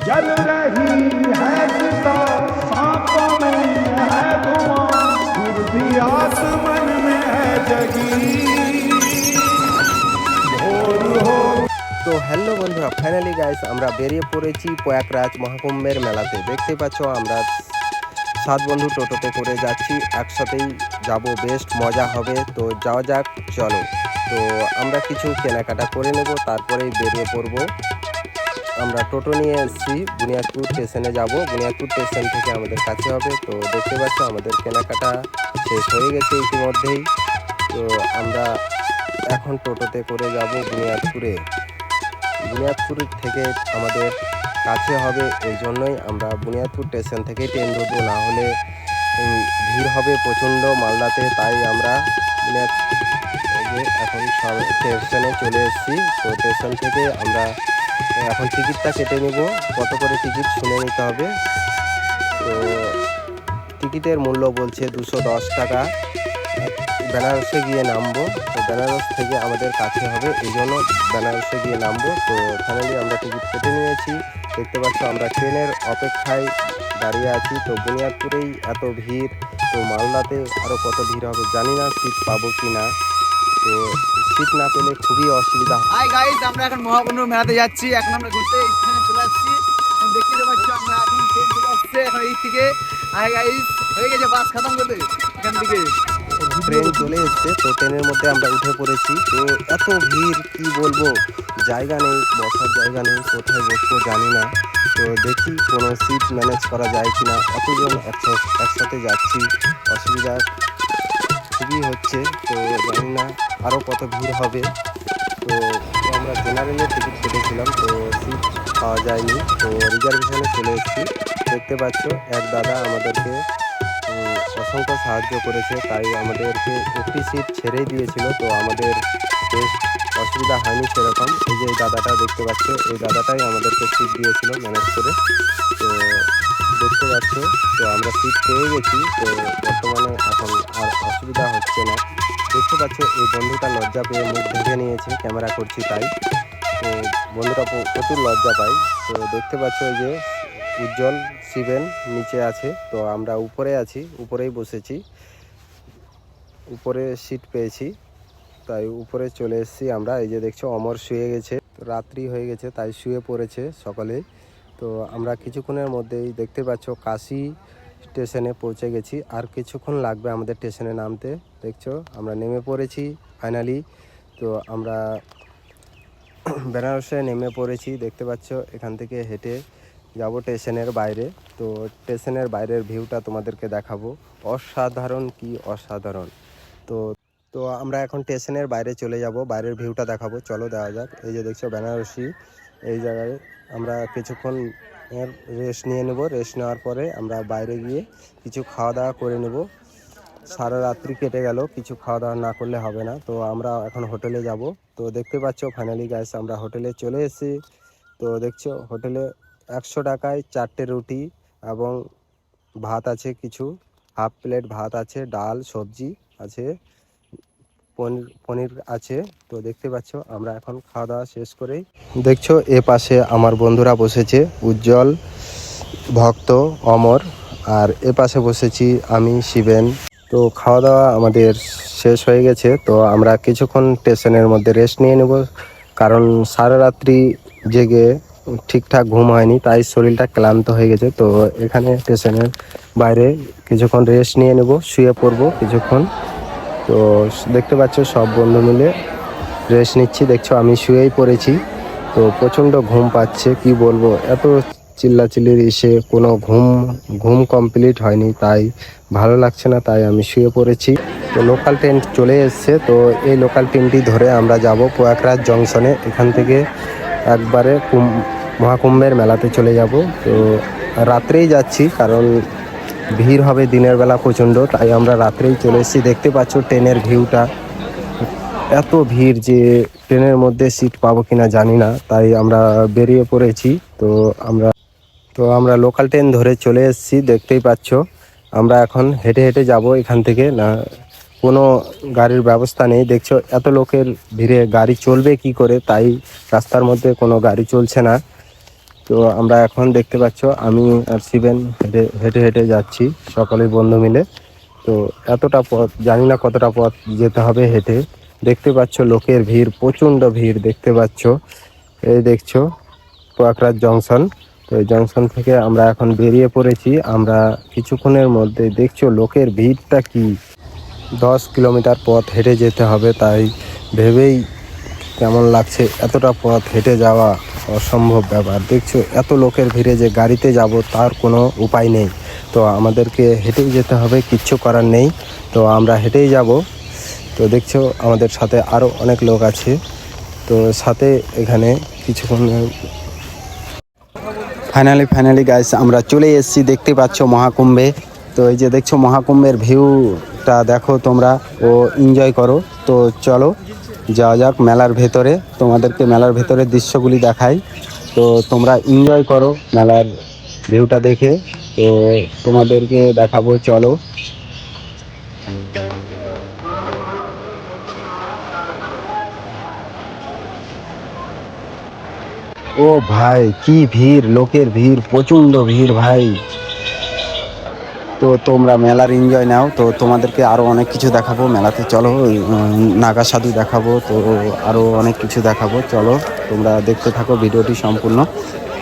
जल रही है चिता, सांपों में है धुआं, फिर भी आसमान में है जगी भोर हो। তো হ্যালো বন্ধুরা, ফাইনালি গাইস আমরা বেরিয়ে পড়েছি প্রয়াগরাজ মহাকুম্ভের মেলাতে। দেখতে পাচ্ছ আমরা 7 বন্ধু টোটোতে করে যাচ্ছি, একসাথেই যাব, বেস্ট মজা হবে। তো যাওয়া যাক, চলো। তো আমরা কিছু কেনাকাটা করে নেব, তারপরেই বেরিয়ে পড়ব। আমরা টোটো নিয়ে এসেছি, বুনিয়াদপুর স্টেশনে যাব। বুনিয়াদপুর স্টেশন থেকে আমাদের কাছে হবে। তো দেখতে পাচ্ছ আমাদের কেনাকাটা শেষ হয়ে গেছে ইতিমধ্যেই। তো আমরা এখন টোটোতে করে যাব বুনিয়াদপুরে। বুনিয়াদপুর থেকে আমাদের কাছে হবে, এই জন্যই আমরা বুনিয়াদপুর স্টেশন থেকে ট্রেন ধরবো, না হলে ভিড় হবে প্রচণ্ড মালদাতে। তাই আমরা এখন স্টেশনে চলে এসেছি। তো স্টেশন থেকে আমরা এখন টিকিটটা কেটে নিব। কত করে টিকিট শুনে নিতে হবে। তো টিকিটের মূল্য বলছে 210 টাকা। বেনারসে গিয়ে নামবো। তো বেনারস থেকে আমাদের কাছে হবে, এই জন্য বেনারসে গিয়ে নামবো। তো ফাইনালি আমরা টিকিট কেটে নিয়েছি। দেখতে পাচ্ছ আমরা ট্রেনের অপেক্ষায় দাঁড়িয়ে আছি। তো বুনিয়াদপুরেই এত ভিড়, তো মালদাতে আরও কত ভিড় হবে জানি না, সিট পাবো কি না। তো সিট না পেলে খুবই অসুবিধা। হাই গাইস, আমরা এখন মহাকুম্ভ মেলাতে যাচ্ছি। এখন আমরা ঘুরতে স্টেশনে চলে আসছি। দেখতে পাচ্ছ আমরা এখন ট্রেন চলে আসছে এখন এই থেকে। হাই গাইস, হয়ে গেছে বাস খতম করতে এখান থেকে। ট্রেন চলে এসছে, তো ট্রেনের মধ্যে আমরা উঠে পড়েছি। তো এত ভিড় কি বলবো, জায়গা নেই, বসার জায়গা নেই, কোথায় বসবো জানি না। তো দেখি কোনো সিট ম্যানেজ করা যায় কি না। অতজন একসাথে যাচ্ছি, অসুবিধা খুবই হচ্ছে। তো জানি না আরও কত ভিড় হবে। তো আমরা জেনারেলে টিকিট কেটেছিলাম, তো সিট পাওয়া যায়নি। তো রিজার্ভেশনে চলে এসেছি। দেখতে পাচ্ছ এক দাদা আমাদেরকে অসংখ্য সাহায্য করেছে, তাই আমাদেরকে একটি সিট ছেড়েই দিয়েছিল। তো আমাদের বেশ অসুবিধা হয়নি সেরকম। এই যে দাদাটা দেখতে পাচ্ছ, এই দাদাটাই আমাদেরকে সিট দিয়েছিল ম্যানেজ করে। তো দেখতে পাচ্ছ, তো আমরা সিট পেয়ে গেছি। তো বর্তমানে এখন আর অসুবিধা হচ্ছে না। দেখতে পাচ্ছ এই বন্ধুটা লজ্জা পেয়ে মুখ ঢেকে নিয়েছে, ক্যামেরা করছি তাই। তো বন্ধুটা প্রচুর লজ্জা পায়। তো দেখতে পাচ্ছ যে উজ্জ্বল শিবেন নিচে আছে, তো আমরা উপরে আছি, উপরেই বসেছি, উপরে সিট পেয়েছি, তাই উপরে চলে এসেছি আমরা। এই যে দেখছো অমর শুয়ে গেছে, রাত্রি হয়ে গেছে তাই শুয়ে পড়েছে সকালে। তো আমরা কিছুক্ষণের মধ্যেই দেখতে পাচ্ছ কাশি স্টেশনে পৌঁছে গেছি। আর কিছুক্ষণ লাগবে আমাদের স্টেশনে নামতে। দেখছো আমরা নেমে পড়েছি ফাইনালি। তো আমরা বেনারসে নেমে পড়েছি। দেখতে পাচ্ছ এখান থেকে হেঁটে যাব স্টেশনের বাইরে। তো স্টেশনের বাইরের ভিউটা তোমাদেরকে দেখাবো, অসাধারণ কি অসাধারণ। তো তো আমরা এখন স্টেশনের বাইরে চলে যাব, বাইরের ভিউটা দেখাবো, চলো দেওয়া যাক। এই যে দেখছো বেনারসি, এই জায়গায় আমরা কিছুক্ষণ রেস্ট নিয়ে নেব। রেস্ট নেওয়ার পরে আমরা বাইরে গিয়ে কিছু খাওয়া দাওয়া করে নেব। সারা রাত্রি কেটে গেল, কিছু খাওয়া দাওয়া না করলে হবে না। তো আমরা এখন হোটেলে যাব। তো দেখতে পাচ্ছ ফাইনালি গাইস আমরা হোটেলে চলে এসেছি। তো দেখছো হোটেলে 100 টাকায় 4টে রুটি এবং ভাত আছে, কিছু হাফ প্লেট ভাত আছে, ডাল সবজি আছে, পনির আছে। তো দেখতে পাচ্ছ আমরা এখন খাওয়া দাওয়া শেষ করেই দেখছো এ পাশে আমার বন্ধুরা বসেছে, উজ্জ্বল, ভক্ত, অমর, আর এ পাশে বসেছি আমি, শিবেন। তো খাওয়া দাওয়া আমাদের শেষ হয়ে গেছে। তো আমরা কিছুক্ষণ স্টেশনের মধ্যে রেস্ট নিয়ে নেব, কারণ সারা রাত্রি জেগে ঠিকঠাক ঘুম হয়নি, তাই শরীরটা ক্লান্ত হয়ে গেছে। তো এখানে স্টেশনের বাইরে কিছুক্ষণ রেস্ট নিয়ে নেব, শুয়ে পড়বো কিছুক্ষণ। তো দেখতে পাচ্ছ সব বন্ধু মিলে রেস্ট নিচ্ছি। দেখছো আমি শুয়েই পড়েছি। তো প্রচণ্ড ঘুম পাচ্ছে, কি বলবো, এত চিল্লাচিল্লির এসে কোনো ঘুম কমপ্লিট হয়নি, তাই ভালো লাগছে না, তাই আমি শুয়ে পড়েছি। তো লোকাল ট্রেন চলে এসছে। তো এই লোকাল ট্রেনটি ধরে আমরা যাব প্রয়াগরাজ জংশনে। এখান থেকে একবারে মহাকুম্ভের মেলাতে চলে যাব। তো রাত্রেই যাচ্ছি, কারণ ভিড় হবে দিনের বেলা প্রচণ্ড, তাই আমরা রাত্রেই চলে এসেছি। দেখতে পাচ্ছ ট্রেনের ভিউটা, এত ভিড় যে ট্রেনের মধ্যে সিট পাবো কিনা জানি না, তাই আমরা বেরিয়ে পড়েছি। তো আমরা লোকাল ট্রেন ধরে চলে এসেছি। দেখতেই পাচ্ছ আমরা এখন হেঁটে হেঁটে যাব এখান থেকে, না কোনো গাড়ির ব্যবস্থা নেই। দেখছো এত লোকের ভিড়ে গাড়ি চলবে কি করে, তাই রাস্তার মধ্যে কোনো গাড়ি চলছে না। তো আমরা এখন দেখতে পাচ্ছ আমি আর শিবেন হেঁটে হেঁটে হেঁটে যাচ্ছি সকলেই বন্ধু মিলে। তো এতটা পথ জানি না কতটা পথ যেতে হবে হেঁটে। দেখতে পাচ্ছ লোকের ভিড়, প্রচণ্ড ভিড় দেখতে পাচ্ছ। এই দেখছো পোয়াকরাজ জংশন। তো এই জংশন থেকে আমরা এখন বেরিয়ে পড়েছি। আমরা কিছুক্ষণের মধ্যে দেখছো লোকের ভিড়টা কি, 10 কিলোমিটার পথ হেঁটে যেতে হবে। তাই ভেবেই কেমন লাগছে, এতটা পথ হেঁটে যাওয়া অসম্ভব ব্যাপার। দেখছো এত লোকের ভিড়ে যে গাড়িতে যাব তার কোনো উপায় নেই। তো আমাদেরকে হেঁটেই যেতে হবে, কিচ্ছু করার নেই। তো আমরা হেঁটেই যাব। তো দেখছো আমাদের সাথে আরও অনেক লোক আছে। তো সাথে এখানে কিছুক্ষণ ফাইনালি গাইস আমরা চলে এসেছি, দেখতে পাচ্ছ মহাকুম্ভে। তো এই যে দেখছো মহাকুম্ভের ভিউটা দেখো তোমরা ও এনজয় করো। তো চলো যাওয়া যাক মেলার ভেতরে, তোমাদেরকে মেলার ভেতরের দৃশ্যগুলি দেখাই। তো তোমরা এনজয় করো মেলার ভিউটা দেখে। তো তোমাদেরকে দেখাবো, চলো। ও ভাই কি ভিড়, লোকের ভিড়, প্রচণ্ড ভিড় ভাই। তো তোমরা মেলার এনজয় নাও। তো তোমাদেরকে আরও অনেক কিছু দেখাবো মেলাতে, চলো। নাগা সাধু দেখাবো, তো আরও অনেক কিছু দেখাবো, চলো তোমরা দেখতে থাকো ভিডিওটি সম্পূর্ণ।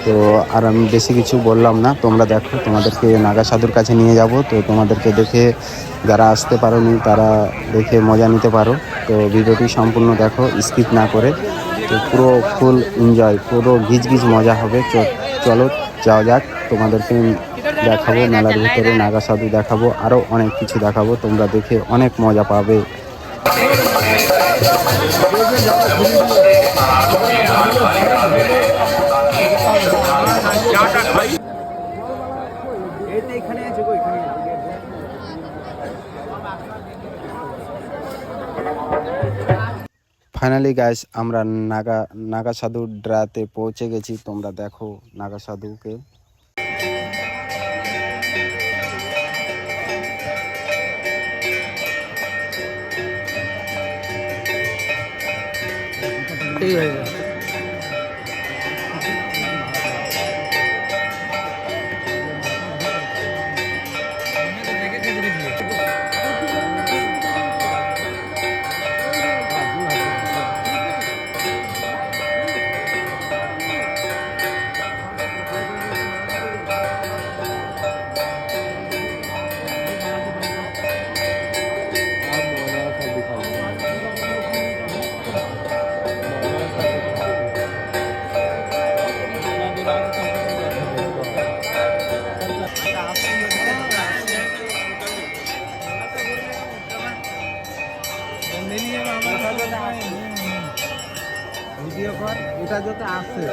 তো আর আমি বেশি কিছু বললাম না, তোমরা দেখো, তোমাদেরকে নাগা সাধুর কাছে নিয়ে যাব। তো তোমাদেরকে দেখে যারা আসতে পারোনি তারা দেখে মজা নিতে পারো। তো ভিডিওটি সম্পূর্ণ দেখো স্কিপ না করে। তো পুরো ফুল এনজয়, পুরো গিজ মজা হবে। চলো যাওয়া যাক, তোমাদেরকে দেখাবো মেলার ভিতরে নাগা সাধু দেখাবো, আরও অনেক কিছু দেখাবো, তোমরা দেখে অনেক মজা পাবে। ফাইনালি গাইস আমরা নাগা সাধু ড্রাতে পৌঁছে গেছি। তোমরা দেখো নাগা সাধুকে। ভিডিও কর, এটা যত আছে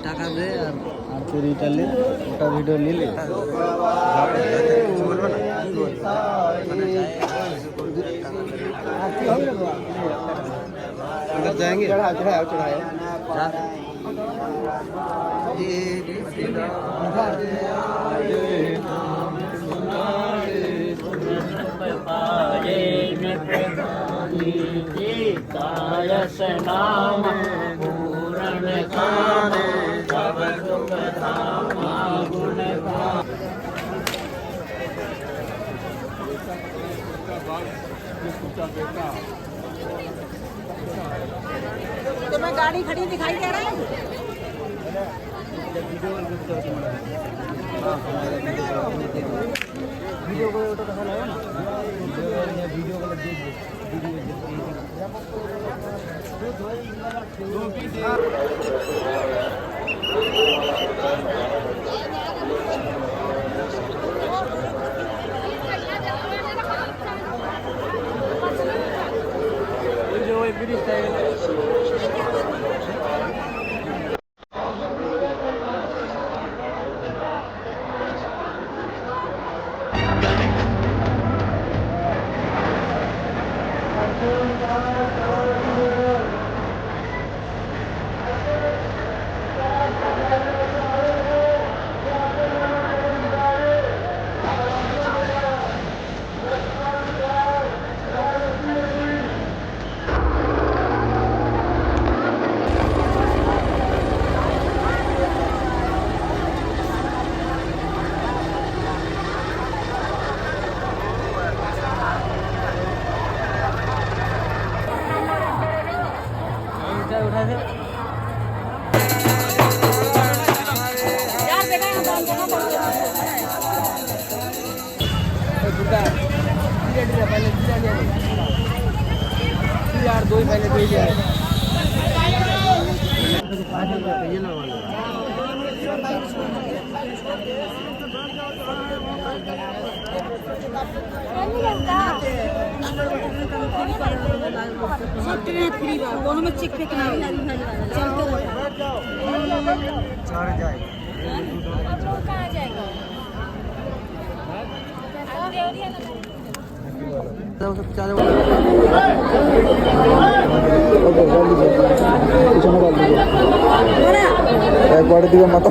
টাকা দে আর তোর এটা লে, ওটা ভিডিও নিলে जाएंगे चढ़ाए यश नाम पूरण काम सब सुख धामा गुण धाम। तुम्हें गाड़ी खड़ी दिखाई दे रहा है? वीडियो को तो देखा लगा ना, वीडियो को देख यार देखा यहाँ बाल कहाँ पड़ गया है? यार दो ही पहले दे दिया सब ट्रेन फ्री बा, कोनो में चेक फेंक नहीं चलते रहो। चढ़ जाए कहाँ जाएगा? একবারে দিকে মাথা